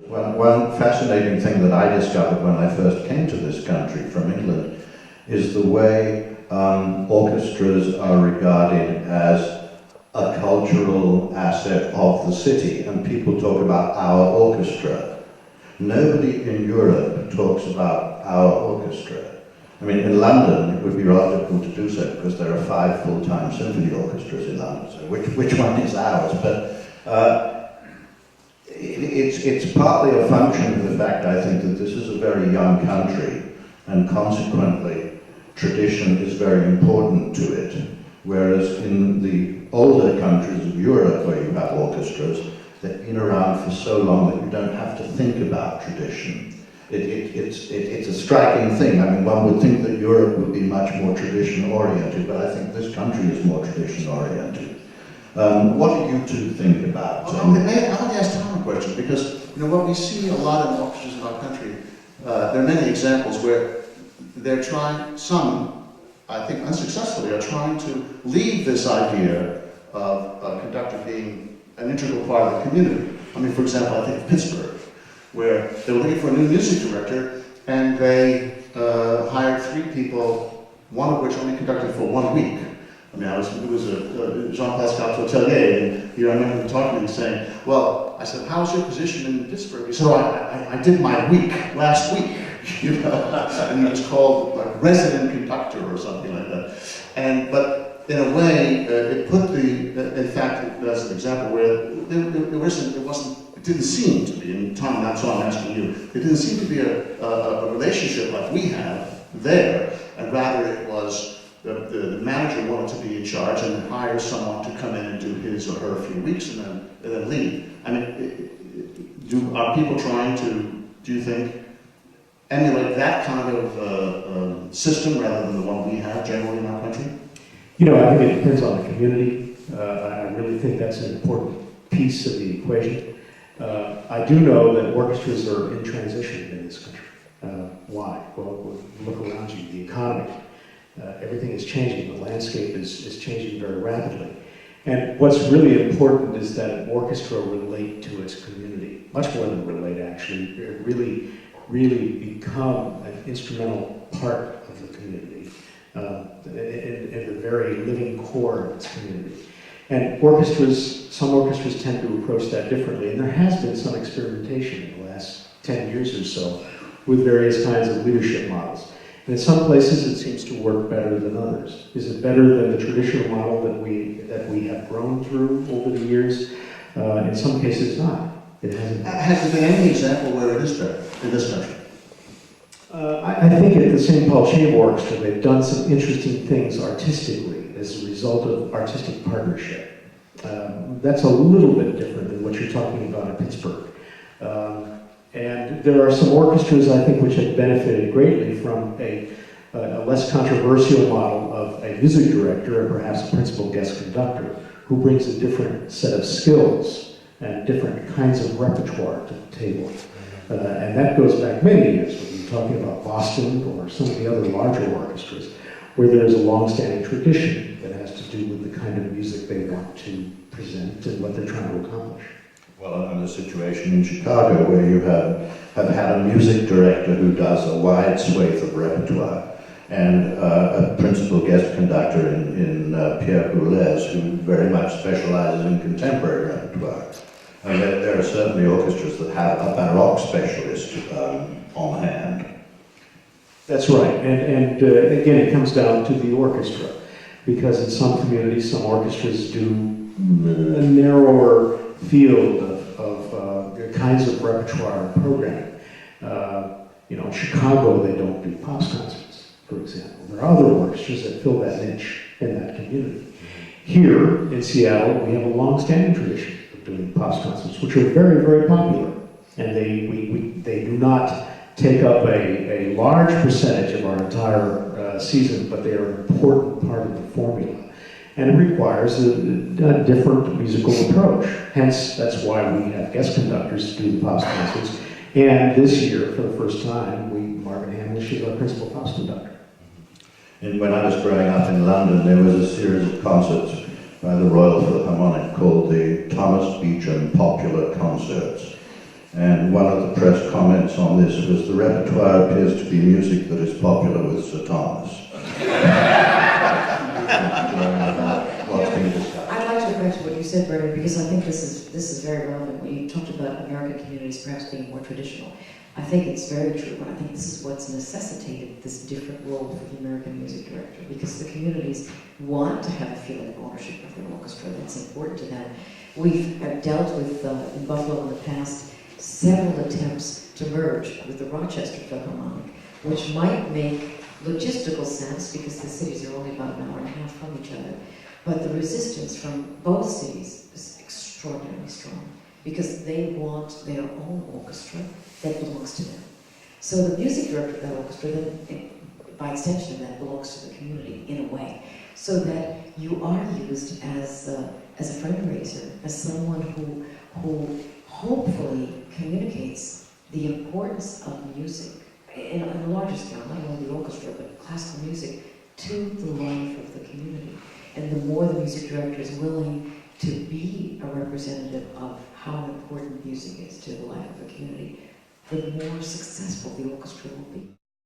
One fascinating thing that I discovered when I first came to this country from England is the way orchestras are regarded as a cultural asset of the city, and people talk about our orchestra. Nobody in Europe talks about our orchestra. I mean, in London, it would be rather difficult to do so because there are 5 full-time symphony orchestras in London, so which one is ours? But it's partly a function of the fact, I think, that this is a very young country, and consequently, tradition is very important to it. Whereas in the older countries of Europe, where you have orchestras, they've been around for so long that you don't have to think about tradition. It's a striking thing. I mean, one would think that Europe would be much more tradition-oriented, but I think this country is more tradition-oriented. What do you two think about? I want to ask Tom a question, because what we see a lot in orchestras in our country, there are many examples where they're trying, some, I think unsuccessfully, are trying to leave this idea of a conductor being an integral part of the community. I mean, for example, I think of Pittsburgh, where they were looking for a new music director, and they hired 3 people, one of which only conducted for 1 week. I mean, it was a Jean-Pascal Totelier, and I remember him talking to me saying, well, I said, how's your position in Pittsburgh? He said, oh, I did my week last week, and it was called like resident conductor or something like that. But in a way, it put in fact, as an example where it didn't seem to be, and Tom, that's why I'm asking you, it didn't seem to be a relationship like we have there, and rather it was the manager wanted to be in charge and then hire someone to come in and do his or her a few weeks and then leave. I mean, are people trying to, do you think, emulate that kind of system rather than the one we have generally in our country? I think it depends on the community. I really think that's an important piece of the equation. I do know that orchestras are in transition in this country. Why? Well, look around you, the economy. Everything is changing. The landscape is changing very rapidly. And what's really important is that an orchestra relate to its community. Much more than relate, actually. Really become an instrumental part of the community. In the very living core of its community. And some orchestras tend to approach that differently, and there has been some experimentation in the last 10 years or so with various kinds of leadership models. And in some places it seems to work better than others. Is it better than the traditional model that we have grown through over the years? In some cases not. It hasn't. Has there been any example where it is better in this country? I think at the St. Paul Chamber Orchestra they've done some interesting things artistically as a result of artistic partnership. That's a little bit different than what you're talking about in Pittsburgh. And there are some orchestras, I think, which have benefited greatly from a less controversial model of a music director and perhaps a principal guest conductor who brings a different set of skills and different kinds of repertoire to the table. And that goes back many years, whether you're talking about Boston or some of the other larger orchestras, where there's a long-standing tradition that has to do with the kind of music they want to present and what they're trying to accomplish. Well, and the situation in Chicago where you have had a music director who does a wide swathe of repertoire and a principal guest conductor in Pierre Boulez who very much specializes in contemporary repertoire. And there are certainly orchestras that have a Baroque specialist on hand. That's right, and again it comes down to the orchestra, because in some communities, some orchestras do a narrower field of kinds of repertoire and programming. In Chicago, they don't do pops concerts, for example. There are other orchestras that fill that niche in that community. Here in Seattle, we have a long-standing tradition of doing pops concerts, which are very, very popular, and they do not take up a large percentage of our entire season, but they are an important part of the formula. And it requires a different musical approach. Hence, that's why we have guest conductors do the pops concerts. And this year, for the first time, Marvin Hamlish is our principal pops conductor. And when I was growing up in London, there was a series of concerts by the Royal Philharmonic called the Thomas Beecham Popular Concerts. And one of the press comments on this was, the repertoire appears to be music that is popular with Sir Thomas. What's being discussed? I'd like to go back to what you said, Bernard, because I think this is very relevant. When you talked about American communities perhaps being more traditional, I think it's very true, and I think this is what's necessitated this different role for the American music director, because the communities want to have a feeling of ownership of their orchestra. That's important to them. We've dealt with, in Buffalo in the past, several attempts to merge with the Rochester Philharmonic, which might make logistical sense because the cities are only about an hour and a half from each other. But the resistance from both cities is extraordinarily strong because they want their own orchestra that belongs to them. So the music director of that orchestra, then, by extension of that, belongs to the community in a way, so that you are used as a fundraiser, as someone who hopefully communicates the importance of music in a larger scale, not only the orchestra, but classical music, to the life of the community. And the more the music director is willing to be a representative of how important music is to the life of the community, the more successful the orchestra will be.